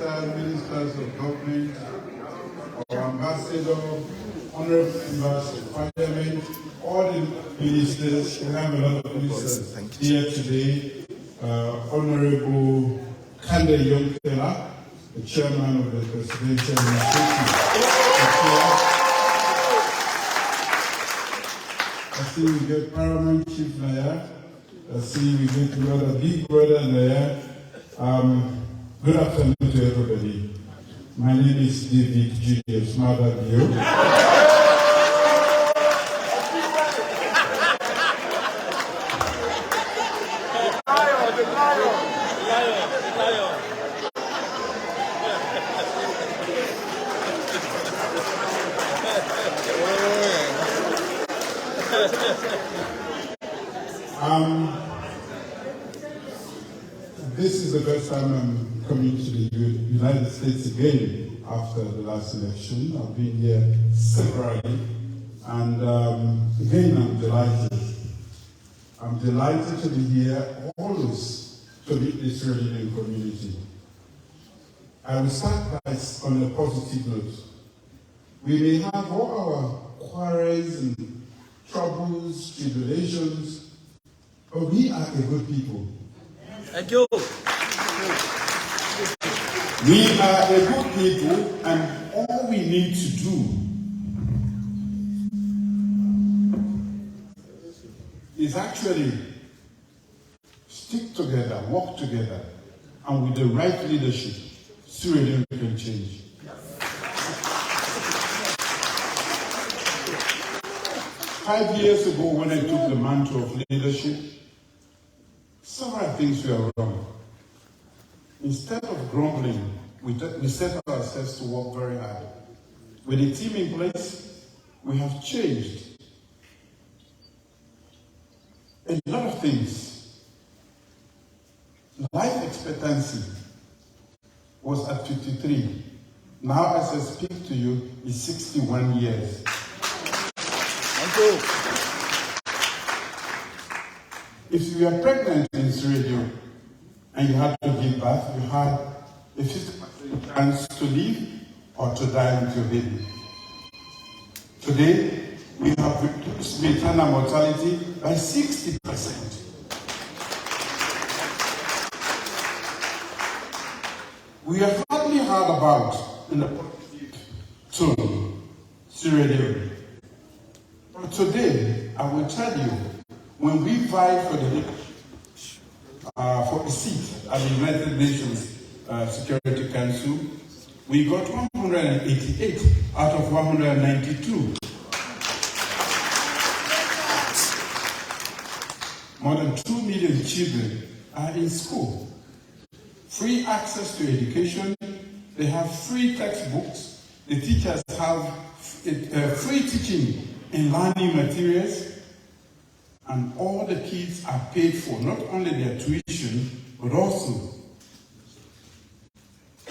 ministers of government, our ambassador, honorable members of parliament, all the ministers, we have a lot of ministers here today. Honorable Kande Yonkela, the chairman of the presidential administration. I see we get Paramount Chief there. I see we get another big brother there. Good afternoon to everybody. My name is Julius, Maada. This is the first time I'm coming to the United States again after the last election. I've been here separately, and again I'm delighted. I'm delighted to be here always to meet the Israeli community. I will start by on a positive note. We may have all our quarrels and troubles, tribulations, but we are a good people. Thank you. We are a good people, and all we need to do is actually stick together, work together, and with the right leadership, Sierra Leone can change. Five years ago, when I took the mantle of leadership, several things were wrong. Instead of grumbling, we set ourselves to work very hard. With a team in place, we have changed a lot of things. Life expectancy was at 53. Now, as I speak to you, is 61 years. Thank you. If you were pregnant in Sierra Leone and you had to give birth, you had a 50% chance to live or to die with your baby. Today, we have reduced maternal mortality by 60%. We are hardly heard about in the positive tone, Sierra Leone. But today, I will tell you, when we vied for for a seat at the United Nations Security Council, we got 188 out of 192. More than 2 million children are in school. Free access to education, they have free textbooks, the teachers have free teaching and learning materials, and all the kids are paid for, not only their tuition, but also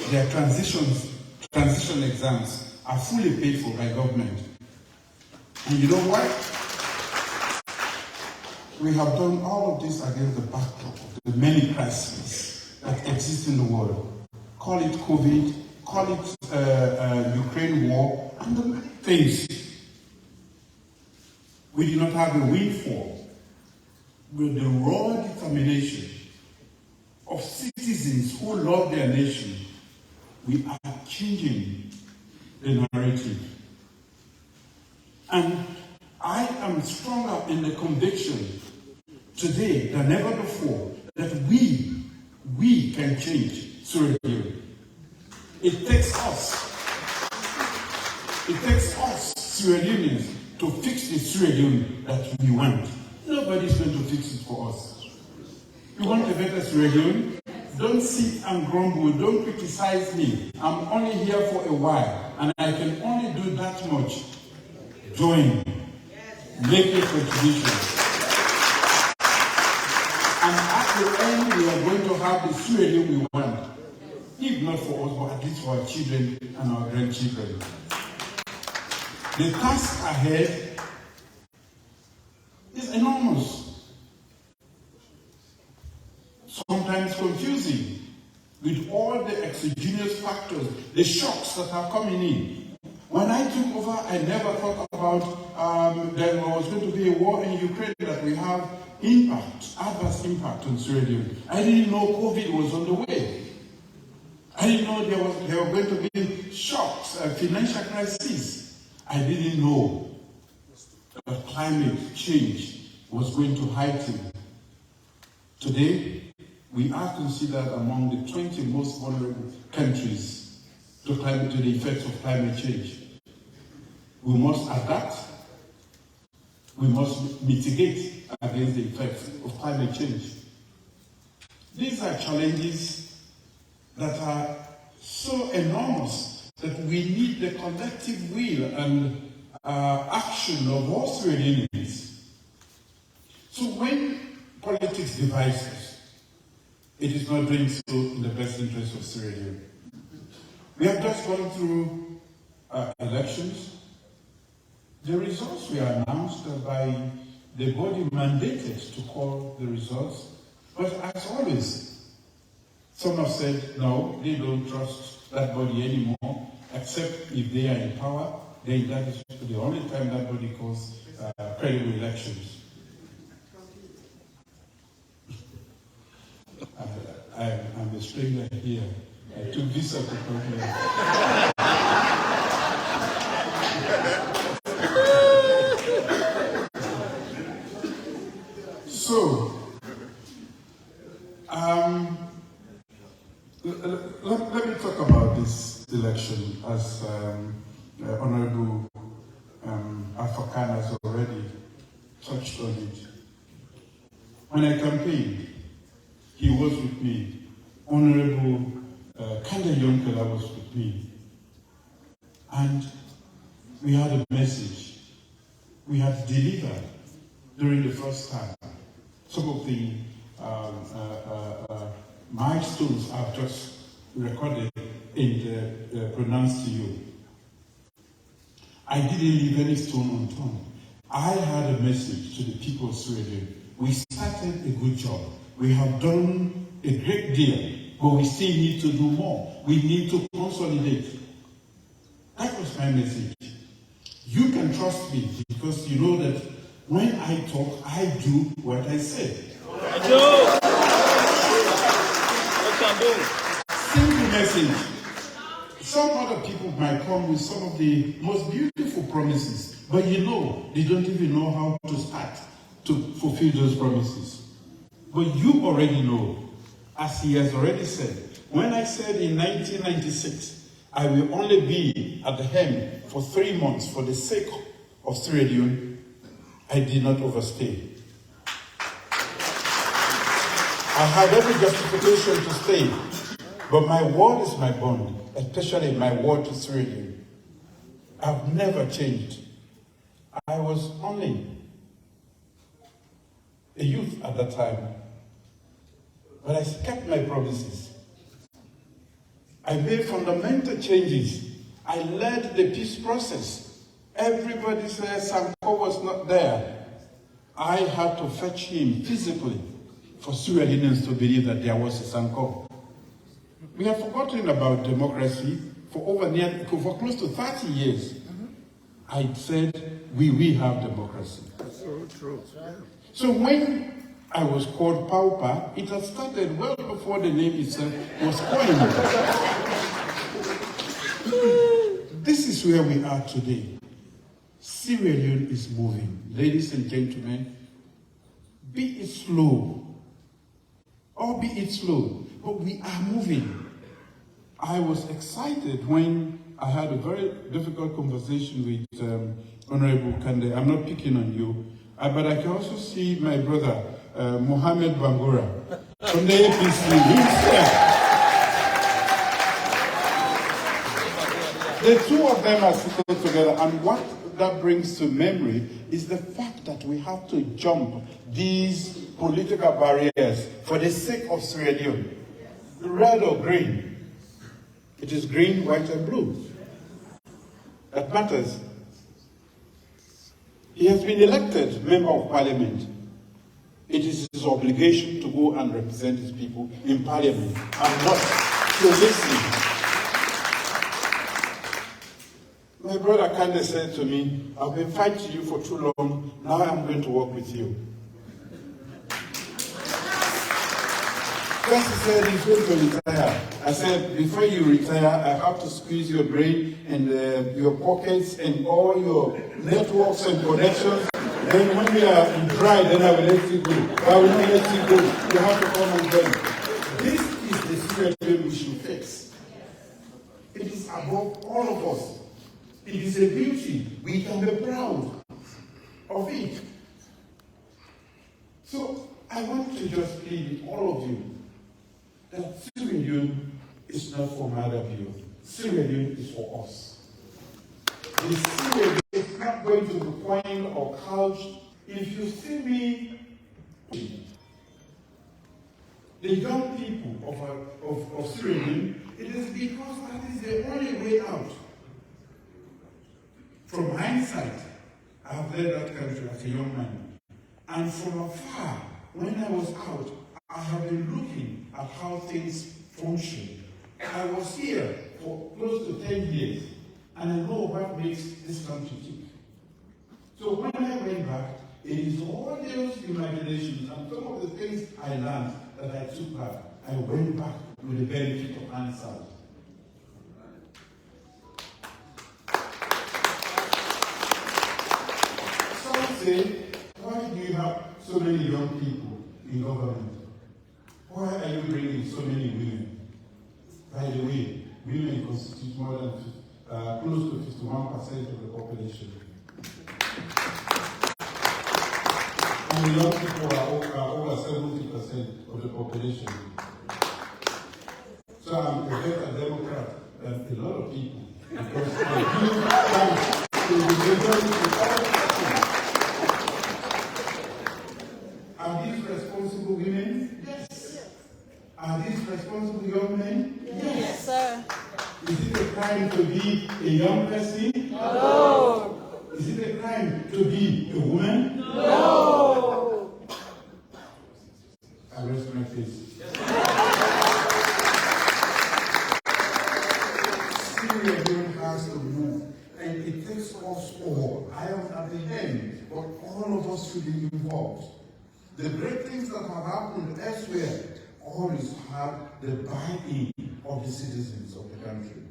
their transition exams are fully paid for by government. And you know what? We have done all of this against the backdrop of the many crises that exist in the world. Call it COVID, call it Ukraine war, and the many things. We do not have a windfall. With the raw determination of citizens who love their nation, we are changing the narrative. And I am stronger in the conviction today than ever before that we can change Sierra Leone. It takes us, Sierra Leoneans, to fix the Sierra Leone that we want. Nobody's going to fix it for us. You want a better Sierra Leone? Don't sit and grumble. Don't criticize me. I'm only here for a while, and I can only do that much. Join. Make a contribution. And at the end, we are going to have the Sierra Leone we want. If not for us, but at least for our children and our grandchildren. The task ahead is enormous, sometimes confusing, with all the exogenous exogenous factors, the shocks that are coming in. When I took over, I never thought about there was going to be a war in Ukraine that will have adverse impact on Sierra Leone. I didn't know COVID was on the way. I didn't know there were going to be shocks, financial crises. I didn't know that climate change was going to heighten. Today, we are considered among the 20 most vulnerable countries to the effects of climate change. We must adapt. We must mitigate against the effects of climate change. These are challenges that are so enormous that we need the collective will and action of all Sierra Leoneans. So when politics divides us, it is not doing so in the best interest of Sierra Leone. We have just gone through elections. The results were announced by the body mandated to call the results. But as always, some have said, no, they don't trust that body anymore, except if they are in power. Then that is the only time that body calls credible elections. I'm the stranger here. I took visa to come here. So, let me talk about this election as Honorable Alpha has already touched on it. When I campaigned, he was with me. Honorable Kanda Yonkela was with me. And we had a message. We had delivered during the first time. Some of the milestones I've just recorded and pronounced to you. I didn't leave any stone unturned. I had a message to the people of Sierra Leone. We started a good job. We have done a great deal, but we still need to do more. We need to consolidate. That was my message. You can trust me because you know that when I talk, I do what I say. I do. What can do? Simple message. Some other people might come with some of the most beautiful promises, but you know, they don't even know how to start to fulfill those promises. But you already know, as he has already said, when I said in 1996, I will only be at the helm for 3 months for the sake of Sierra Leone, I did not overstay. I had every justification to stay, but my word is my bond, especially my word to Sierra Leone. I've never changed. I was only a youth at that time, but I kept my promises. I made fundamental changes. I led the peace process. Everybody says Sanko was not there. I had to fetch him physically for Sierra Leoneans to believe that there was a Sanko. We have forgotten about democracy for close to 30 years. I said, we will have democracy. That's so true. So when I was called Paupa, it had started well before the name itself was coined. This is where we are today. Sierra Leone is moving. Ladies and gentlemen, be it slow, albeit slow, but we are moving. I was excited when I had a very difficult conversation with Honorable Kande. I'm not picking on you, but I can also see my brother, Mohammed Bangura, from the APC. He's there. The two of them are sitting together, and what that brings to memory is the fact that we have to jump these political barriers for the sake of Sierra Leone. Red or green. It is green, white, and blue. That matters. He has been elected member of parliament. It is his obligation to go and represent his people in parliament and not to listen brother Kande said to me, I've been fighting you for too long, now I'm going to work with you. First he said he's going to retire. I said, before you retire, I have to squeeze your brain and your pockets and all your networks and connections. Then when we are dry, then I will let you go. I will not let you go. You have to come and join. This is the spirit we should fix. It is above all of us. It is a beauty. We can be proud of it. So I want to just plead with all of you that Sierra Leone is not for Maada people. Sierra Leone is for us. The Sierra Leone is not going to be coined or couched. If you see me, the young people of Sierra Leone, it is because that is the only way out. From hindsight, I have led that country as a young man. And from afar, when I was out, I have been looking at how things function. I was here for close to 10 years, and I know what makes this country tick. So when I went back, it is all those imaginations and some of the things I learned that I took back. I went back with the benefit of hindsight. Some say, why do you have so many young people in government? Why are you bringing so many women? By the way, women constitute more than close to 51% of the population. And the young people are over 70% of the population. So I'm a better Democrat than a lot of people. Because I give thanks to the majority of all people. Are these responsible women? Yes. Are these responsible young men? Yes, sir. Is it a crime to be a young person? No. Is it a crime to be a woman? No. I rest my case. Syria Leone has to move, and it takes us all. I am at the end, but all of us should be involved. The great things that have happened elsewhere always have the buy-in of the citizens of the country.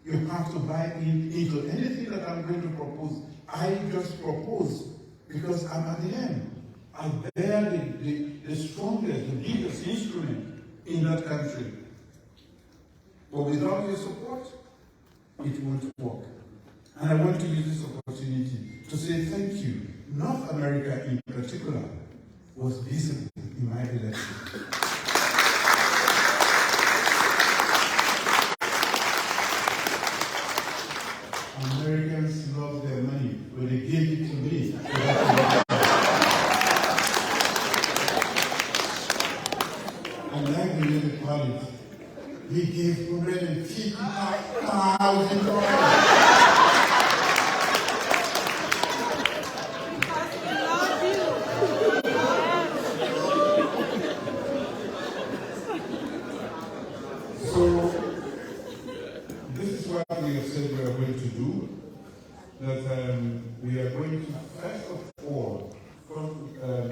You have to buy in into anything that I'm going to propose. I just propose because I'm at the end. I bear the strongest, the biggest instrument in that country. But without your support, it won't work. And I want to use this opportunity to say thank you. North America in particular was visible in my election. Americans love their money, but they gave it to me. And like the little quality, he gave $150,000. We are going to, first of all,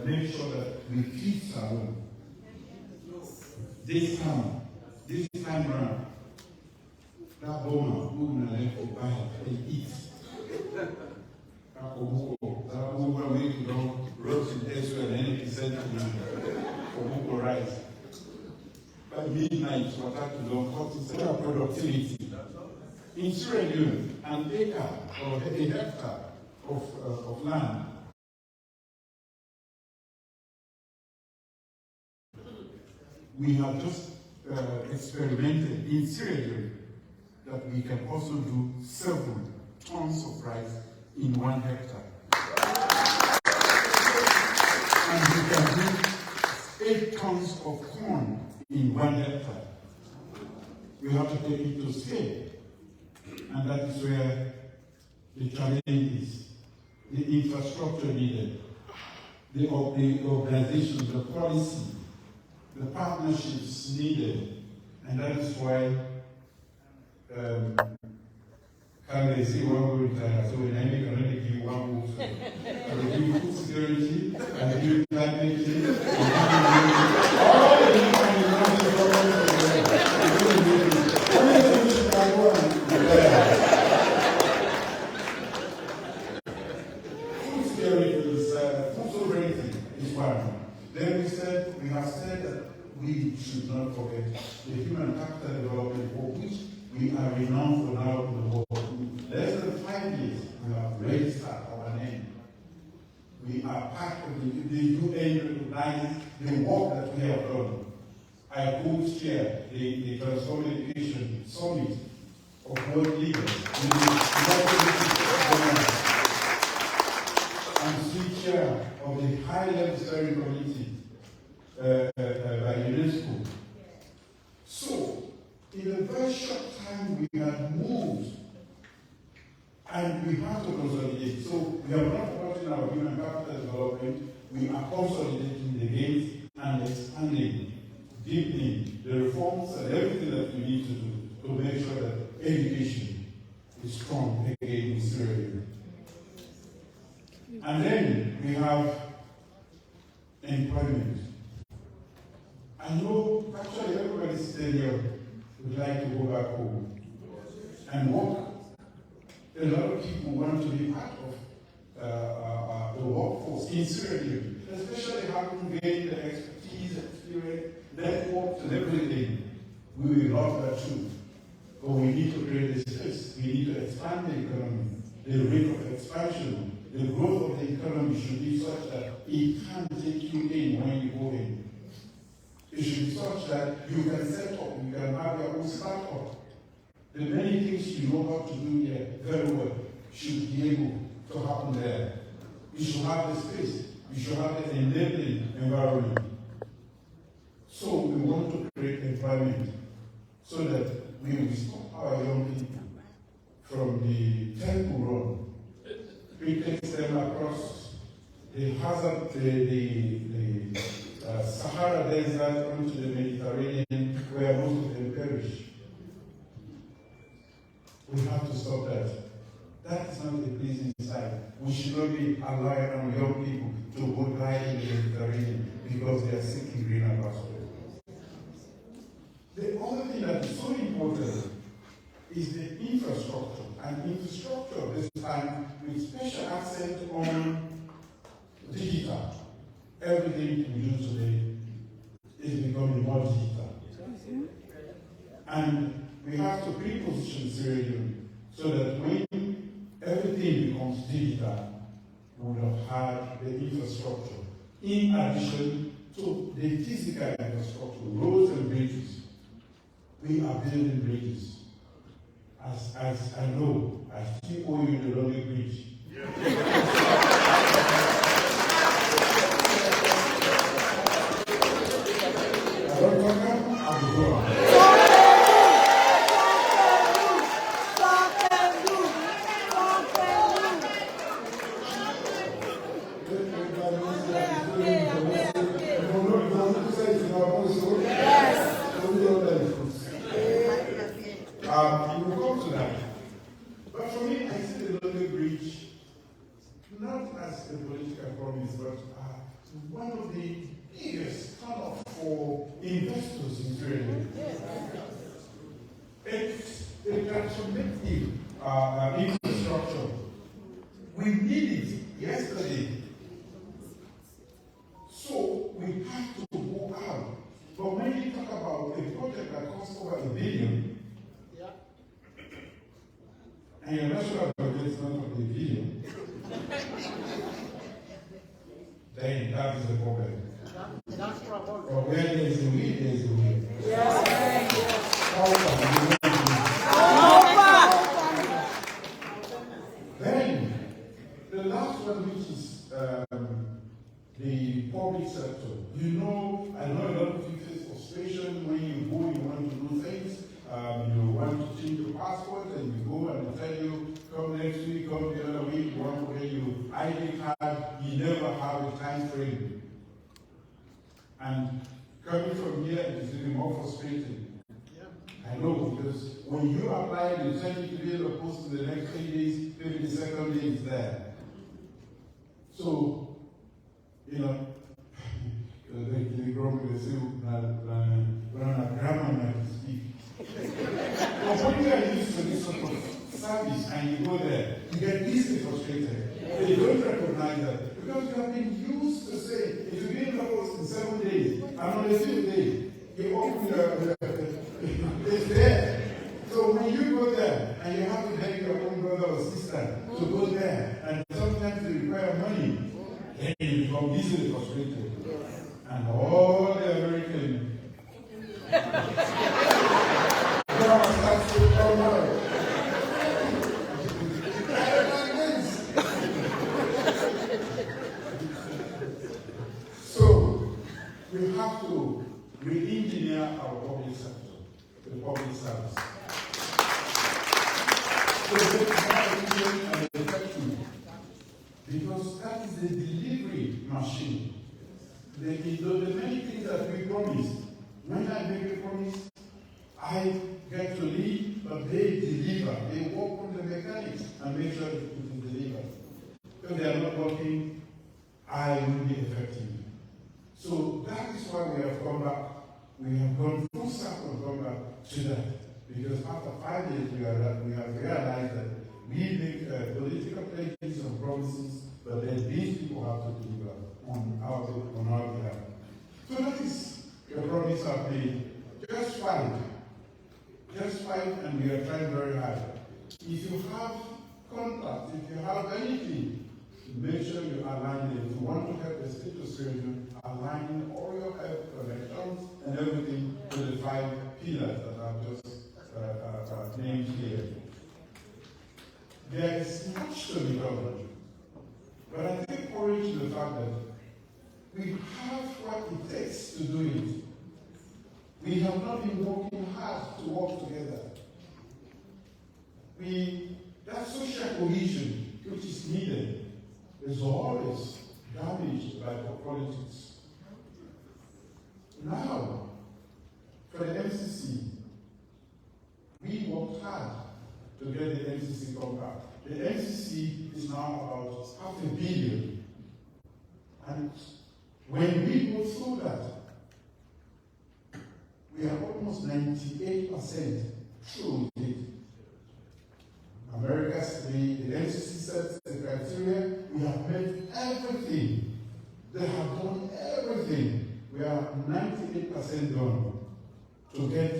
make sure that we feed Salon. This time around, that woman who will left to buy and eat. That woman will make roast in Israel and 80% for Buko rice. By midnight, what happened to cut productivity. In Sierra Leone, an acre or a hectare of land we have just experimented in Sierra Leone that we can also do 7 tons of rice in 1 hectare. And we can do 8 tons of corn in 1 hectare. We have to take it to scale. And that is where the challenge is. The infrastructure needed, the organization, the policy, the partnerships needed. And that is why Can they say one will retire? So in any can only give one will. I will give you food security, I will give you climate change, all the different economic problems. Food security is food sovereignty is one. Then we have said that we should not forget the human capital development for which we are renowned for now in the world. Less than 5 years, we have registered our name. We are part of the UN recognizes the work that we have done. I co-chair the Transform Education Summit of World Leaders. I'm still chair of the high-level steering committee by UNESCO. So, in a very short time, we have moved, and we have to consolidate. So, we have not forgotten our human capital development. We are consolidating the gains and expanding, deepening the reforms and everything that we need to do to make sure that education is strong again in Sierra Leone. And then we have employment. I know actually everybody sitting here would like to go back home and work. A lot of people want to be part of the workforce in Sierra Leone, especially having gained the expertise, experience, networks, and everything. We will love that too. But we need to create this space. We need to expand the economy. The rate of expansion, the growth of the economy should be such that it can take you in when you go in. It should be such that you can set up, you can have your own startup. The many things you know how to do here very well should be able to happen there. You should have the space. You should have the enabling environment. So we want to create employment so that we will stop our young people from the temple run. We take them across the hazard, the Sahara Desert onto the Mediterranean, where most of them perish. We have to stop that. That is not a pleasing sight. We should not be allowing our young people to go die in the Mediterranean because they are seeking greener pastures. The other thing that is so important is the infrastructure. And infrastructure this time with special accent on digital. Everything we do today is becoming more digital. And we have to reposition Sierra Leone so that when everything becomes digital, we would have had the infrastructure. In addition to the physical infrastructure, roads and bridges. We are building bridges. As I know, I still owe you the Leone Bridge. I don't come, I will go on. You will come to that. But for me, I see the Leone Bridge not as a political promise, but one of the biggest turn-off for investors in Sierra Leone. It's a transformative infrastructure. We need it yesterday. So we have to go out. But when you talk about a project that costs over $1 billion, and you're not sure about this, not of the video, then that is the problem. But where there is a will, there is a will. Then, the last one, which is the public sector. You know, I know a lot of you face frustration when you go, you want to do things. You want to change your passport and you go and they tell you, come next week, come the other week, you want to get your ID card, you never have a time frame. And coming from here is even more frustrating. I know Because when you apply, you send it to be able to post in the next 3 days, maybe the second day is there. So, you know, they grow up with a grammar to speak. But when you are used to this sort of service and you go there, you get easily frustrated. They don't recognize that. Because you have been used to say, if you be in the post in 7 days, and on the 5th day, you open it's there. So when you go there, and you have to beg your own brother or sister to go there, and sometimes they require money, then you become easily frustrated. And all the American starts to come out. So we have to re-engineer our public sector, the public service. So make it more efficient and effective, because that is the delivery machine. The many things that we promise. When I make a promise, I get to lead, but they deliver. They work from the mechanics and make sure that it is delivered. If they are not working, I will be effective. So that is why we have come back. We have gone full circle and come back to that. Because after 5 years, we have realized that we make political pledges and promises, but then these people have to deliver on our behalf. So that is the promise I've made. Just fight, and we are trying very hard. If you have contact, if you have anything, make sure you align it. If you want to help the state of Sierra Leone, align all your help connections and everything to the 5 pillars that I've just named here. There is much to be done, but I take courage in the fact that we have what it takes to do it. We have not been working hard to work together. That social cohesion which is needed is always damaged by politics. Now, for the MCC, we worked hard to get the MCC compact. The MCC is now about $500 million. And when we go through that, we are almost 98% through it. The MCC sets the criteria. We have made everything. They have done everything. We are 98% done to get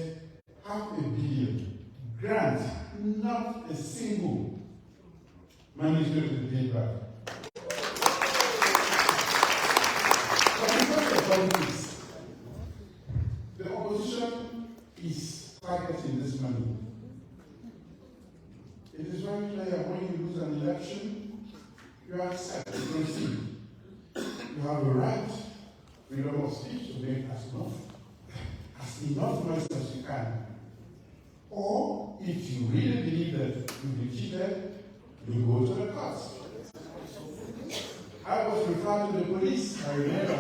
$500 million grant, not a single management to pay back. But because of politics, the opposition is targeting this money. It is very clear when you lose an election, you accept the concede. You have a right, freedom of speech, to make as enough noise as you can. Or if you really believe that you've been cheated, you go to the courts. I was referred to the police. I remember.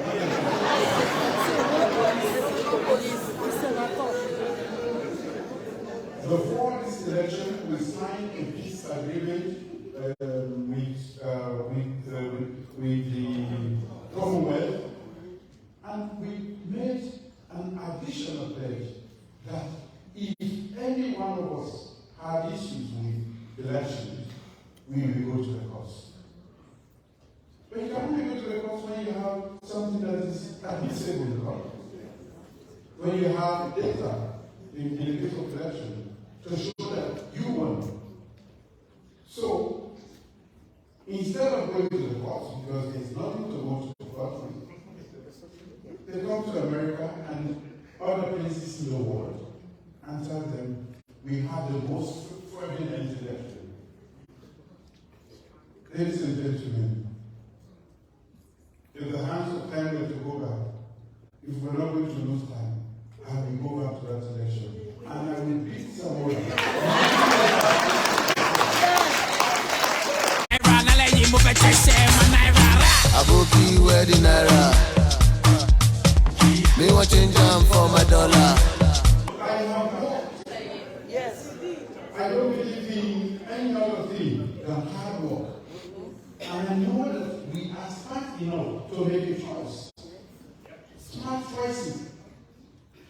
Before this election, we signed a peace agreement with the Commonwealth, and we made an additional pledge that if any one of us had issues with elections, we will go to the courts. But you can only go to the courts when you have something that is admissible in the court. When you have data in the case of election to show that you won. So, instead of going to the courts, because there's nothing to go to the court with, they come to America and other places in the world and tell them, we have the most fraudulent election. Ladies and gentlemen, if the hands of time were to go back, if we're not going to lose time, I will go back to that election. And I will beat someone. Aboki wedding naira. Me want change them for my dollar. I have worked believe in any other thing than hard work. And I know that we are smart enough to make a choice. Smart choices.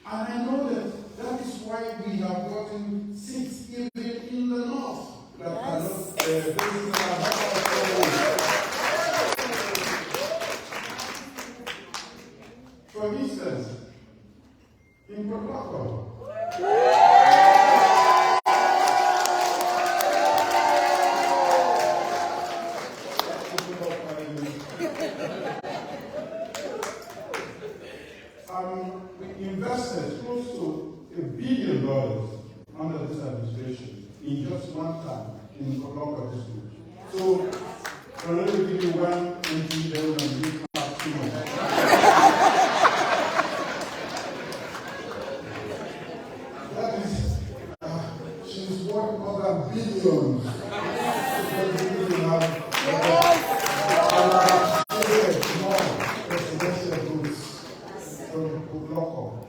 And I know that that is why we have gotten seats even in the north that are not places that are. For instance, in Protocol, we invested close to $1 billion under this administration in just one time in Protocol district. So, for let me give you one NGO and you have two more. That is, she's worth more than billions. Because we have more presidential goods from local.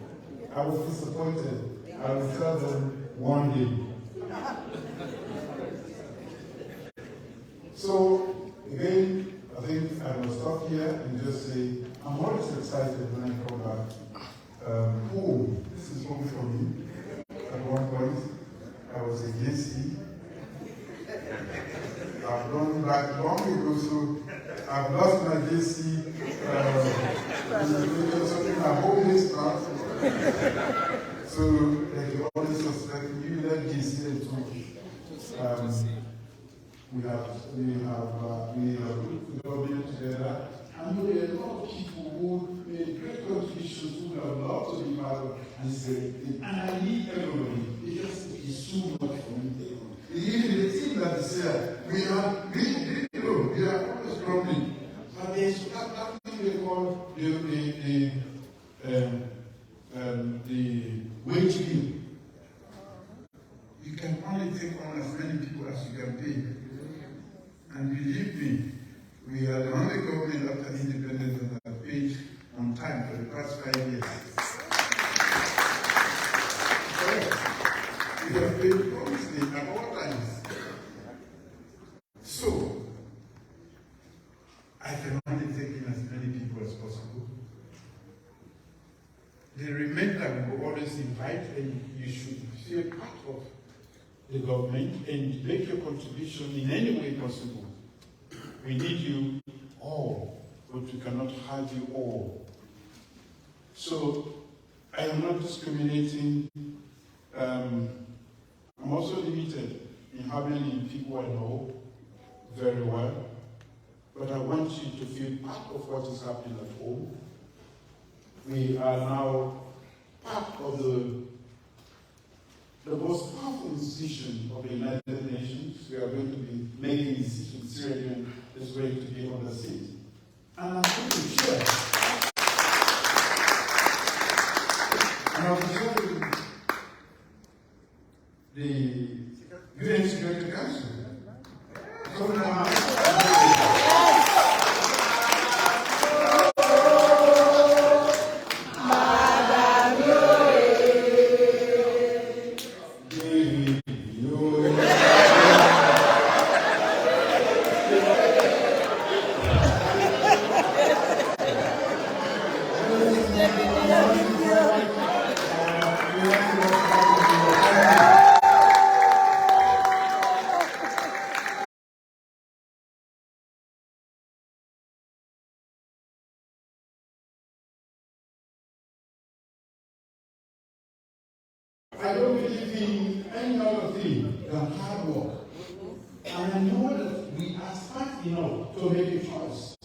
I was disappointed. I will tell them one day. So, again, I think I will stop here and just say, I'm always excited when I come back home. This is home for me. At one point, I was a JC. I've gone back long ago, so I've lost my JC. Something my home is not. So they always suspect you that JC and two. We have put the government together, and there are a lot of people who made great contributions who have loved to be part of this thing. And I need everybody because it is too much for me. Even the team that is here, we are always grumbling. But there's that thing they call the wage bill. You can only take on as many people as you can pay. And believe me, we are the only government after independence that have paid on time for the past 5 years. We have paid promptly at all times. So, I can only take in as many people as possible. The remainder we will always invite, and you should feel part of the government and make your contribution in any way possible. We need you all, but we cannot have you all. So I am not discriminating. I'm also limited in how many people I know very well, but I want you to feel part of what is happening at home. We are now part of the most powerful institution of the United Nations. We are going to be making decisions. Sierra Leone is going to be on the seat. And I'm going to share. And I'll be sharing the UN Security Council. So now, I don't believe in any other thing than hard work. And I know that we are smart enough to make a choice.